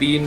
3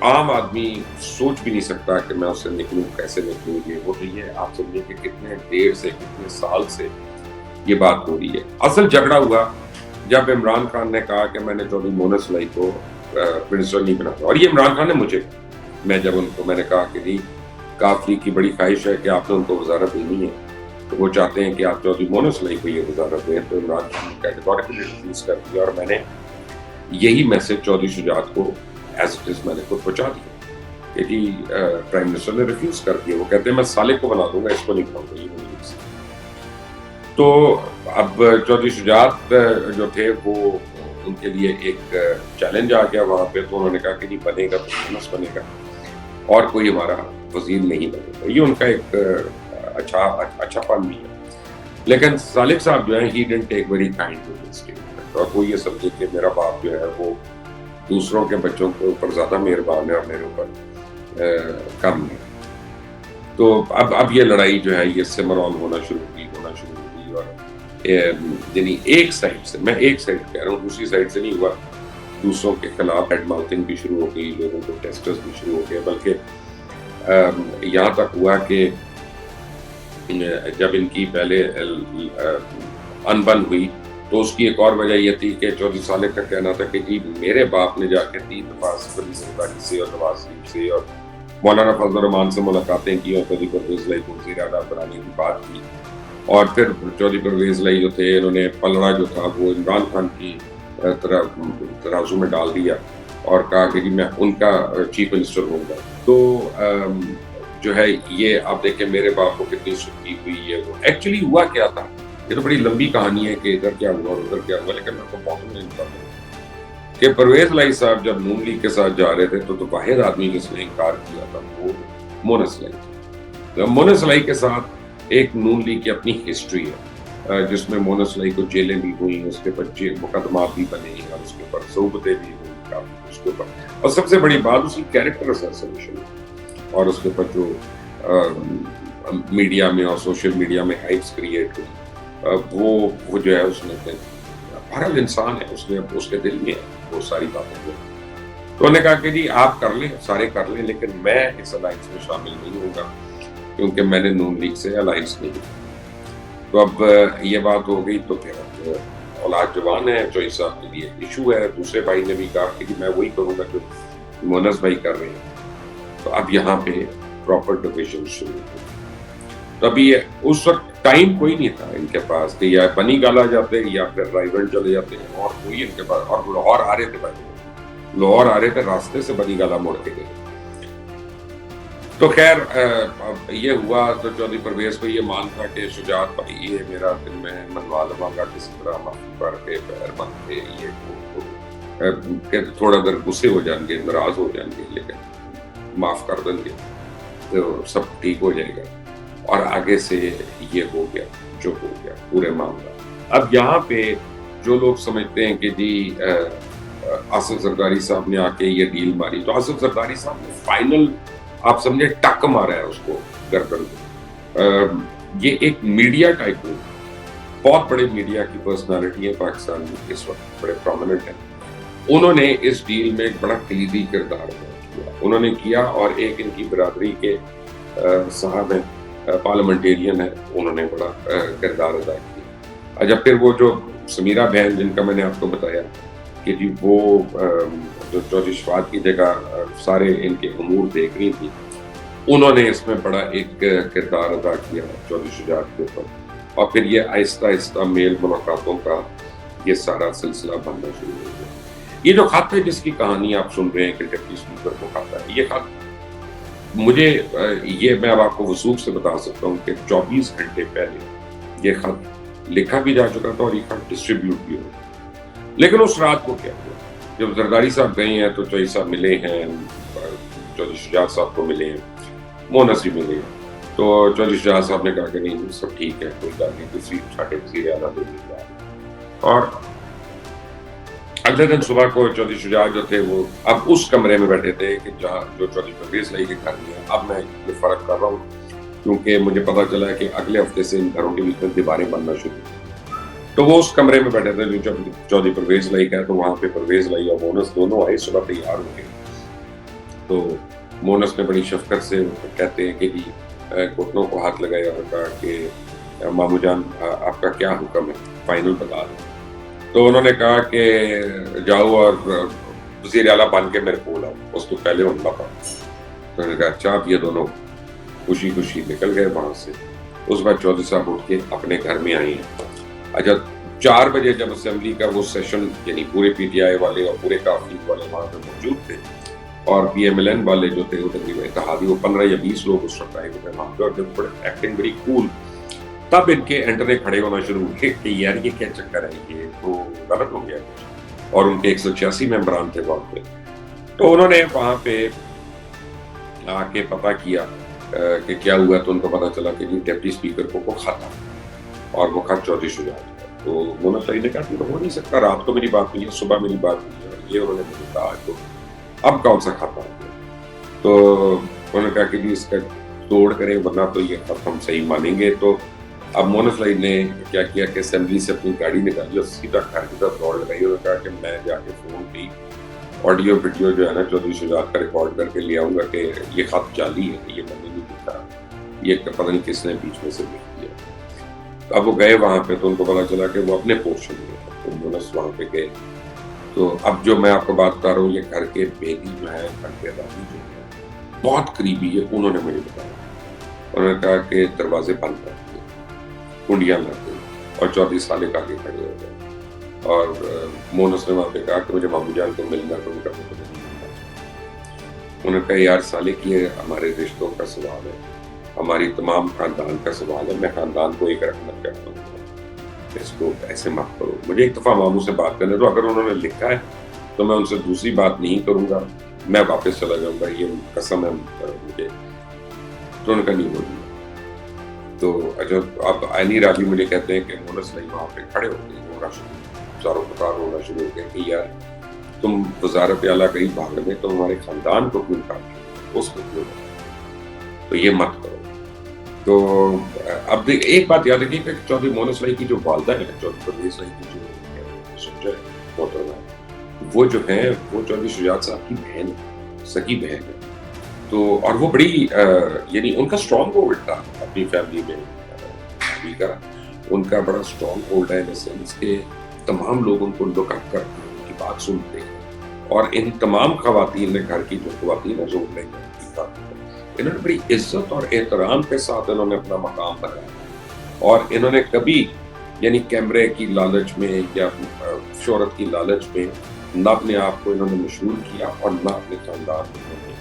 عام آدمی سوچ بھی نہیں سکتا کہ میں اس سے نکلوں، کیسے نکلوں. یہ وہ تو یہ آپ سمجھیں کہ کتنے دیر سے، کتنے سال سے یہ بات ہو رہی ہے. اصل جھگڑا ہوا جب عمران خان نے کہا کہ میں نے چودھری مونس لائی کو پرنسپل نہیں بناتا. اور یہ عمران خان نے مجھے، میں جب ان کو میں نے کہا کہ نہیں، کافی کی بڑی خواہش ہے کہ آپ نے ان کو وزارت دینی ہے، تو وہ چاہتے ہیں کہ آپ چودھری مونس لائی کو یہ وزارت دیں. تو عمران خان نے کیٹیگوریکلی ریفیوز کر دیا، اور میں نے یہی میسج چودھری شجاعت کو ایز اٹ از میں نے خود پہنچا دیا کہ جی پرائم منسٹر نے ریفیوز کر دیا. وہ کہتے ہیں میں سالک کو بنا دوں گا، اس کو نہیں بناؤں گا. یہ مجھے تو اب چودھری شجاعت جو تھے وہ ان کے لیے ایک چیلنج آ گیا وہاں پہ. تو انہوں نے کہا کہ نہیں، بنے گا تو مونس بنے گا اور کوئی ہمارا وزیر نہیں بنے گا. یہ ان کا ایک اچھا پن بھی ہے. لیکن سالک صاحب جو ہیں he didn't take very kind to this statement, اور وہ یہ سمجھے کہ میرا باپ جو ہے وہ دوسروں کے بچوں کے اوپر زیادہ مہربان ہے اور میرے اوپر کم ہے. تو اب یہ لڑائی جو ہے یہ سمر آن ہونا شروع ہوئی. اور یعنی ایک سائڈ سے، میں ایک سائڈ کہہ رہا ہوں، دوسری سائڈ سے نہیں ہوا. دوسروں کے خلاف ہیڈ ماؤتھنگ بھی شروع ہو گئی، لوگوں کو ٹیسٹرز بھی شروع ہو گئے. بلکہ یہاں تک ہوا کہ جب ان کی پہلے انبن ہوئی تو اس کی ایک اور وجہ یہ تھی کہ چودھری صالح کا کہنا تھا کہ جی میرے باپ نے جا کے 3 دفعہ سپریم زرداری سے اور نواز شریف سے اور مولانا فضل الرحمان سے ملاقاتیں کی اور چودھری پرویز لائی کو وزیر اعلیٰ بنانے کی بات کی. اور پھر چودھری پرویز لائی جو تھے، انہوں نے پلڑا جو تھا وہ عمران خان کی ترازو میں ڈال دیا اور کہا کہ جی میں ان کا چیف منسٹر ہوں گا. تو جو ہے یہ آپ دیکھیں میرے باپ کو کتنی سختی ہوئی ہے. وہ ایکچولی ہوا کیا تھا، یہ تو بڑی لمبی کہانی ہے کہ ادھر کیا ہوا اور ادھر کیا ہوا، لیکن میں کو بہت نہیں بتا کہ پرویز لائی صاحب جب نون لیگ کے ساتھ جا رہے تھے تو واحد آدمی جس نے انکار کیا تھا وہ مونس لائی تھی. مونس لائی کے ساتھ ایک نون لیگ کی اپنی ہسٹری ہے جس میں مونس لائی کو جیلیں بھی ہوئی، اس کے اوپر مقدمات بھی بنے ہیں، اور اس کے اوپر صحبتیں بھی ہوئی اس کے اوپر. اور سب سے بڑی بات اس کی کیریکٹر اسیسینیشن اور اس کے اوپر جو میڈیا میں اور سوشل میڈیا میں ہائپس کریٹ ہوئی، وہ جو ہے اس نے بہرحال انسان ہے، اس کے دل میں وہ ساری باتیں جو. تو انہوں نے کہا کہ جی آپ کر لیں، سارے کر لیں، لیکن میں اس الائنس میں شامل نہیں ہوں گا کیونکہ میں نے نون لیگ سے الائنس نہیں. تو اب یہ بات ہو گئی. تو پھر اولاد جوان ہے، چوئی صاحب کے لیے ایشو ہے. دوسرے بھائی نے بھی کہا کہ میں وہی کروں گا جو مونس بھائی کر رہے ہیں. تو اب یہاں پہ پراپر ڈویژن شروع ہو. تو ابھی اس وقت ٹائم کوئی نہیں تھا ان کے پاس کہ یا بنی گالا جاتے یا پھر رائیونڈ چلے جاتے، اور کوئی ان کے پاس. اور لاہور آ رہے تھے بھائی، لاہور آ رہے تھے، راستے سے بنی گالا موڑ کے گئے. تو خیر یہ ہوا. تو چودھری پرویز کو یہ مان تھا کہ شجاعت بھائی یہ میرا دل میں منوا لوں گا کسی طرح معافی پڑھ کے پیر بن کے، یہ تھوڑا دیر غصے ہو جائیں گے، ناراض ہو جائیں گے، لیکن معاف کر دیں گے تو سب ٹھیک ہو جائے گا. اور آگے سے یہ ہو گیا جو ہو گیا پورے معاملہ. اب یہاں پہ جو لوگ سمجھتے ہیں کہ جی آصف زرداری صاحب نے آ کے یہ ڈیل ماری، تو آصف زرداری صاحب نے فائنل آپ سمجھے ٹک مارا ہے اس کو گردن کو. یہ ایک میڈیا ٹائپ، بہت بڑے میڈیا کی پرسنالٹی ہے پاکستان میں اس وقت، بڑے پرومیننٹ ہیں. انہوں نے اس ڈیل میں ایک بڑا کلیدی کردار کیا. انہوں نے کیا، اور ایک ان کی برادری کے صاحب ہیں، پارلیمنٹیرین ہیں، انہوں نے بڑا کردار ادا کیا. اچھا پھر وہ جو سمیرہ بہن جن کا میں نے آپ کو بتایا کہ جی وہ جو چودھری شفاعت کی جگہ سارے ان کے امور دیکھ رہی تھی، انہوں نے اس میں بڑا ایک کردار ادا کیا چودھری شجاعت کے اوپر. اور پھر یہ آہستہ آہستہ میل ملاقاتوں کا یہ سارا سلسلہ بننا شروع ہو گیا. یہ جو خط ہے جس کی کہانی آپ سن رہے ہیں کہ ڈپٹی اسپیکر کو خط ہے، یہ خط مجھے یہ میں اب آپ کو وثوق سے بتا سکتا ہوں کہ 24 گھنٹے پہلے یہ خط لکھا بھی جا چکا تھا اور یہ خط ڈسٹریبیوٹ بھی ہو. لیکن اس رات کو کیا ہوا، جب زرداری صاحب گئے ہیں تو چوئی صاحب ملے ہیں، چودھری شجاعت صاحب کو ملے ہیں، مونس بھی ملے ہیں. تو چودھری شجاعت صاحب نے کہا کہ نہیں سب ٹھیک ہے، کوئی بات نہیں، دوسری چھاٹے وزیر اعلیٰ دے دی. اور اگلے دن صبح کو چودھری شجاعت جو تھے وہ اب اس کمرے میں بیٹھے تھے کہ جہاں جو چودھری پرویز لائی کے گھر میں. اب میں یہ فرق کر رہا ہوں کیونکہ مجھے پتا چلا ہے کہ اگلے ہفتے سے ان گھروں کے بیچ میں دیواریں بننا شروع. تو وہ اس کمرے میں بیٹھے تھے جو چودھری پرویز لائی کا ہے. تو وہاں پہ پرویز لائی اور مونس دونوں آئے صبح تیار ہو گئے. تو مونس نے بڑی شفقت سے کہتے ہیں کہ جی گھٹنوں کو ہاتھ لگایا اور کہا کہ مامو جان آپ کا کیا حکم ہے، فائنل بتا دیں۔ تو انہوں نے کہا کہ جاؤ اور وزیر اعلیٰ بن کے میرے کو لاؤ، اس کو پہلے عملہ پا۔ تو انہوں نے کہا اچھا، آپ یہ دونوں خوشی خوشی نکل گئے وہاں سے۔ اس بعد چودھری صاحب اٹھ کے اپنے گھر میں آئی ہیں۔ اچھا 4 بجے جب اسمبلی کا وہ سیشن، یعنی پورے پی ٹی آئی والے اور پورے کافی والے وہاں پہ موجود تھے، اور پی ایم ایل این والے جو تھے وہ تقریباً اتحادی، وہ 15 یا 20 لوگ اس وقت آئے ہوئے تھے وہاں پہ، اور جب بڑے ایکٹنگ بڑی کول، تب ان کے انٹرنے کھڑے ہونا شروع ہوئے کہ یار یہ کیا چکر ہے، یہ تو غلط ہو گیا کچھ۔ اور ان کے 186 ممبران تھے وہاں پہ۔ تو انہوں نے وہاں پہ آ کے پتہ کیا کہ کیا ہوا، تو ان کو پتہ چلا کہ جی ڈپٹی اسپیکر کو خط آ، اور وہ خط چودھری شجاعت ہے۔ تو مونس علی نے کہا کہ ہو نہیں سکتا، رات کو میری بات ہوئی ہے، صبح میری بات ہوئی ہے، اور یہ انہوں نے مجھے کہا تو اب کون سا خط آ گیا؟ تو انہوں نے کہا کہ جی اس کا توڑ کریں ورنہ تو یہ خط ہم صحیح مانیں گے۔ تو اب مونس علی نے کیا کیا کہ اسمبلی سے اپنی گاڑی نکالی اور سیدھا گھر کی طرف دوڑ لگائی، اور کہا کہ میں جا کے فون کی آڈیو ویڈیو جو ہے نا چودھری شجاعت کا ریکارڈ کر کے لے آؤں گا کہ یہ خط جعلی ہے، یہ میں نے نہیں لکھا، یہ پتہ نہیں کس نے بیچ میں سے لکھ دیا۔ اب وہ گئے وہاں پہ تو ان کو پتا چلا کہ وہ اپنے پورشن میں ہے، تو مونس وہاں پہ گئے۔ تو اب جو میں آپ کو بات کر رہا ہوں، یہ گھر کے بیدی جو ہے، گھر کے دادی جو ہے، بہت قریبی ہے، انہوں نے مجھے بتایا۔ انہوں نے کہا کہ دروازے بند کر دیے، کنڈیاں لگ گئی، اور چودھری سالک آگے کھڑے ہو گئے، اور مونس نے وہاں پہ کہا کہ مجھے مامو جان کو ملنا، تو ان کا مجھے نہیں ملنا۔ انہوں نے کہا یار سالک یہ ہمارے رشتوں کا سوال ہے، ہماری تمام خاندان کا سوال ہے، میں خاندان کو ایک رکھنا چاہتا ہوں، اس کو ایسے مت کرو۔ مجھے ایک دفعہ ماموں سے بات کرنے دو، اگر انہوں نے لکھا ہے تو میں ان سے دوسری بات نہیں کروں گا، میں واپس چلا جاؤں گا، یہ قسم ہے مجھے۔ تو انہوں نے کہا نہیں بولوں گا۔ تو اچھا اب عینی راضی مجھے کہتے ہیں کہ مونس علی وہاں پہ کھڑے ہو گئے، ہونا شروع، زارو پکار ہونا شروع ہو گئے کہ یار تم وزارت اعلیٰ کہیں بھاگ میں، تو ہمارے خاندان کو کیوں کاٹ، اس کو کیوں، تو یہ مت کرو۔ تو اب ایک بات یاد رکھیے کہ چودھری مونس علی کی جو والدہ ہے، چودھری پرویز علی کی جو سمجھے محترمہ، وہ جو ہیں وہ چودھری شجاعت صاحب کی بہن ہے، سگی بہن ہے۔ تو اور وہ بڑی یعنی ان کا اسٹرانگ ہولڈ تھا اپنی فیملی میں، ابھی کا ان کا بڑا اسٹرانگ ہولڈ ہے، سینس کہ تمام لوگ ان کو لک اپ کرتے ہیں، ان کی بات سنتے ہیں، اور ان تمام خواتین نے، گھر کی جو خواتین ہیں، جو ان نے انہوں نے بڑی عزت اور احترام کے ساتھ انہوں نے اپنا مقام بنایا، اور انہوں نے کبھی یعنی کیمرے کی لالچ میں یا شہرت کی لالچ میں نہ اپنے آپ کو انہوں نے مشہور کیا، اور نہ اپنے خاندان میں انہوں نے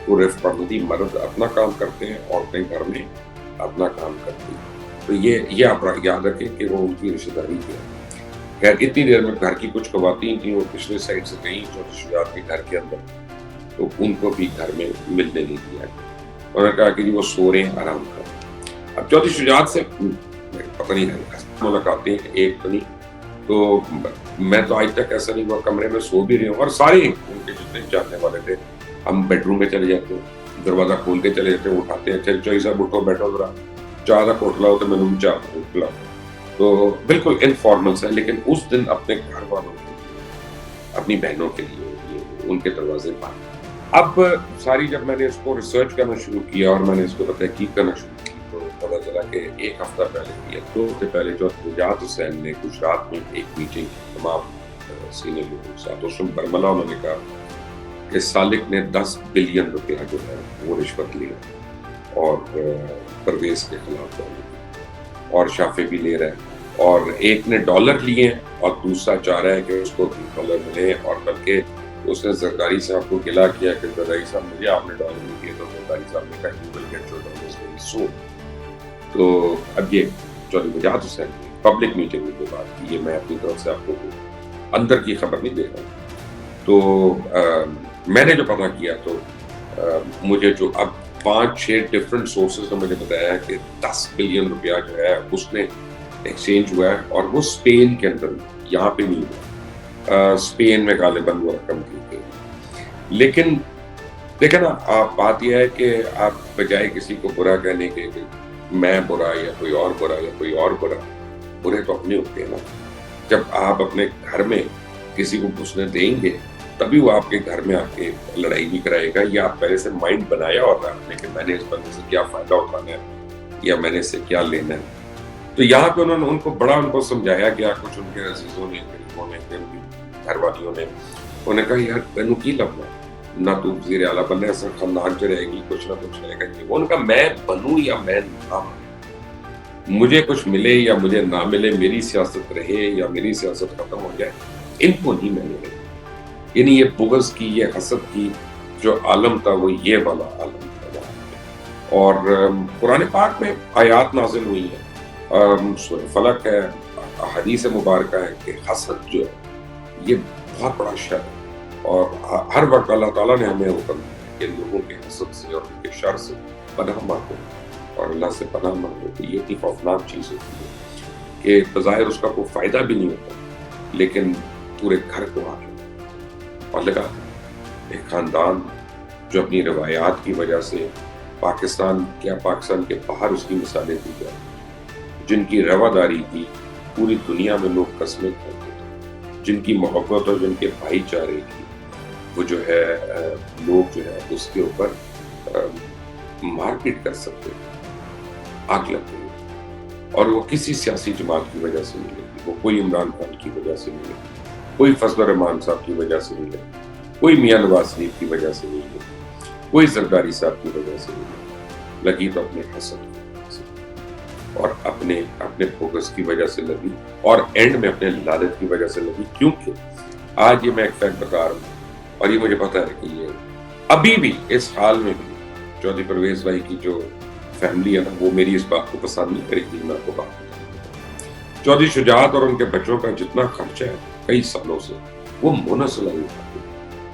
وہ رفت پرمدی، مرد اپنا کام کرتے ہیں، عورتیں گھر میں اپنا کام کرتی ہیں۔ تو یہ آپ یاد رکھیں کہ وہ ان کی رشتہ داری ہے۔ خیر اتنی دیر میں گھر کی کچھ خواتین تھیں، وہ پچھلے سائڈ سے گئیں چودھری شجاعت کے گھر کے اندر، تو ان کو بھی گھر میں ملنے نہیں دیا۔ انہوں نے کہا کہ جی وہ سو رہے ہیں، آرام کریں۔ اب چودھری شجاعت سے پتہ نہیں ملاقاتیں ایک تو نہیں، تو میں تو آج تک ایسا نہیں ہوا، کمرے میں سو بھی رہے ہوں، اور سارے ان کے جتنے جاننے والے تھے، ہم بیڈ روم میں چلے جاتے ہیں، دروازہ کھول کے چلے جاتے ہیں، اٹھاتے ہیں، چل چوئی صاحب اٹھو بیٹھو ذرا، چائے کا کوٹ لاؤ، تو میں نے چائے پلاؤ۔ تو بالکل انفارمل ہے، لیکن اس دن اپنے گھر والوں کے لیے، اپنی بہنوں کے لیے ان کے دروازے بند۔ اب ساری جب میں نے اس کو ریسرچ کرنا شروع کیا اور میں نے اس کو تحقیق کرنا شروع کی، تو پتا چلا کہ ایک ہفتہ پہلے یا 2 ہفتے پہلے جو نجات حسین نے گجرات میں ایک میٹنگ کی تمام سینئر لوگوں کے ساتھ، اس میں برملا انہوں نے کہا کہ سالک نے 10 بلین روپیہ جو ہے وہ رشوت لیا، اور پرویز کے خلاف ڈالر، اور شافع بھی لے رہا ہے، اور ایک نے ڈالر لیے ہیں اور دوسرا چاہ رہا ہے کہ اس کو بھی ڈالر ملے، اور بلکہ اس نے زرداری صاحب کو گلا کیا کہ زرداری صاحب مجھے آپ نے ڈالر نہیں دیے، تو زرداری صاحب نے کہا you will get your dollars very soon. تو اب یہ چودھری نجات حسین نے پبلک میٹنگ میں جو بات کی، یہ میں اپنی طرف سے آپ کو اندر کی خبر نہیں دے رہا ہوں۔ تو میں نے جو پتہ کیا، تو مجھے جو اب 5-6 ڈفرینٹ سورسز نے مجھے بتایا ہے کہ 10 بلین روپیہ جو ہے اس نے ایکسچینج ہوا ہے، اور وہ اسپین کے اندر، یہاں پہ نہیں ہوا، اسپین میں غالباً وہ رقم دی گئی۔ لیکن دیکھیں نا، آپ بات یہ ہے کہ آپ بجائے کسی کو برا کہنے کے کہ میں برا یا کوئی اور برا یا کوئی اور برا، برے تو اپنے ہوتے ہیں نا۔ جب آپ اپنے گھر میں کسی کو گھسنے دیں گے تبھی وہ آپ کے گھر میں آ کے لڑائی نہیں کرائے گا، یا آپ پہلے سے مائنڈ بنایا ہوتا ہے کہ میں نے اس بندے سے کیا فائدہ اٹھانا ہے یا میں نے اس سے کیا لینا ہے۔ تو یہاں پہ انہوں نے ان کو سمجھایا گیا، کچھ ان کے عزیزوں نے، غریبوں نے، ان کی گھر والیوں نے، انہوں نے کہا یار تینوں کی لبنا نہ تو وزیر اعلیٰ بننا ہے، سب خاندان چ رہے گی، کچھ نہ کچھ رہے گا۔ ان کا میں بنوں یا میں نہ بنوں، مجھے کچھ ملے یا مجھے نہ ملے، میری سیاست رہے یا میری سیاست ختم ہو جائے، ان کو نہیں میں نے رہے۔ یعنی یہ بغض کی، یہ حسد کی جو عالم تھا وہ یہ والا عالم تھا وہاں پہ۔ اور قرآن پاک میں آیات نازل ہوئی ہیں، سورہ فلق ہے، حدیث مبارکہ ہے کہ حسد جو ہے یہ بہت بڑا شر ہے، اور ہر وقت اللہ تعالیٰ نے ہمیں حکم دیا کہ لوگوں کے حسد سے اور ان کے شر سے پناہ مانگو، اور اللہ سے پناہ مانگو۔ کہ یہ اتنی خوفناک چیز ہوتی ہے کہ بظاہر اس کا کوئی فائدہ بھی نہیں ہوتا، لیکن پورے گھر کو آ اور لگا ایک خاندان جو اپنی روایات کی وجہ سے پاکستان کے باہر اس کی مثالیں دی جائیں، جن کی رواداری کی پوری دنیا میں لوگ قسمیں کھاتے تھے، جن کی محبت اور جن کے بھائی چارے کی وہ جو ہے لوگ جو ہے اس کے اوپر مار پیٹ کر سکتے تھے، آگ لگ گئی، اور وہ کسی سیاسی جماعت کی وجہ سے ملے گی، وہ کوئی عمران خان کی وجہ سے ملے گی، کوئی فضل الرحمان صاحب کی وجہ سے ملے، کوئی میاں نواز شریف کی وجہ سے ملے، کوئی زرداری صاحب کی وجہ سے ملے، لگی تو اپنے حسد کی وجہ سے اور اپنے بغض کی وجہ سے لگی، اور اینڈ میں اپنے لالچ کی وجہ سے لگی۔ کیونکہ آج یہ میں ایک فیکٹ بتا رہا ہوں، اور یہ مجھے پتا ہے کہ یہ ابھی بھی اس حال میں بھی چودھری پرویز بھائی کی جو فیملی ہے نا، وہ میری اس بات کو پسند نہیں کرے گی۔ میں آپ کو بات بتاؤں، چودھری شجاعت اور ان کے بچوں کا جتنا خرچہ ہے کئی سالوں سے وہ منحصر اٹھاتے،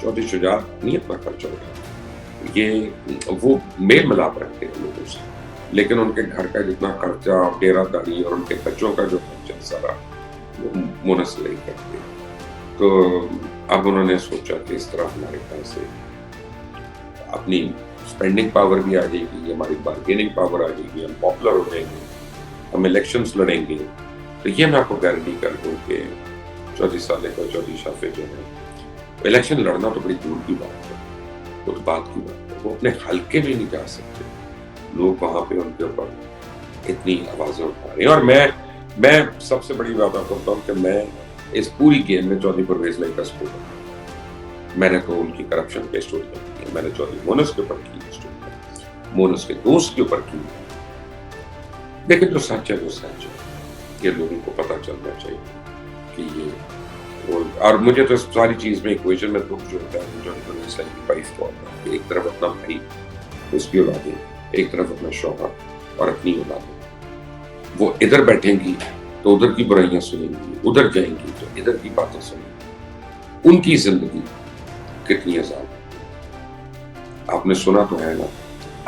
چودھری شجاعت نہیں اتنا خرچہ اٹھاتے، یہ وہ میل ملاپ رکھتے ہیں لوگوں سے، لیکن ان کے گھر کا جتنا خرچہ، ڈیرہ داری اور ان کے بچوں کا جو خرچہ سارا وہ منحصر ہی کرتے ہیں۔ تو اب انہوں نے سوچا کہ اس طرح ہمارے پاس سے اپنی اسپینڈنگ پاور بھی آ جائے گی، ہماری بارگیننگ پاور آ جائے گی، ہم پاپولر ہو جائیں گے، ہم الیکشنز لڑیں گے۔ تو یہ میں آپ کو گارنٹی کر دوں کہ چودھری صالح کا چودھری شافع جو ہے، الیکشن لڑنا تو بڑی دور کی بات ہے، اس بات کی بات ہے، وہ اپنے حلقے میں نہیں جا سکتے، لوگ وہاں پہ ان کے اوپر اتنی آوازیں اٹھا رہے ہیں۔ اور میں سب سے بڑی بات کرتا ہوں کہ میں اس پوری گیم میں چودھری پرویز بھائی کا سپورٹ ہوں۔ میں نے تو ان کی کرپشن پہ اسٹوری کی ہے، میں نے چودھری مونس کے اوپر کی اسٹوری، مونس کے دوست کے اوپر کی، لیکن جو سچ ہے وہ سچ ہے، یہ لوگوں کو پتہ چلنا چاہیے کہ یہ، اور مجھے تو ساری چیز میں ایکویشن میں دکھ جو ہوتا ہے جو وائف کو ہوتا ہے کہ ایک طرف اپنا بھائی، اس کی اولادیں، ایک طرف اپنا شوہر اور اپنی اولادیں، وہ ادھر بیٹھیں گی تو ادھر کی برائیاں سنیں گی، ادھر جائیں گی تو ادھر کی باتیں سنیں گی۔ ان کی زندگی کتنی عذاب ہے، آپ نے سنا تو ہے نا،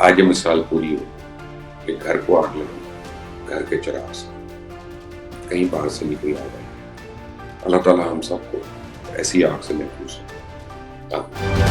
آج یہ مثال پوری ہو کہ گھر کو آگ لگی، گھر کے چراغ سے کہیں باہر سے نہیں کوئی آگ آئی۔ اللہ تعالیٰ ہم سب کو ایسی آگ سے محفوظ ہے۔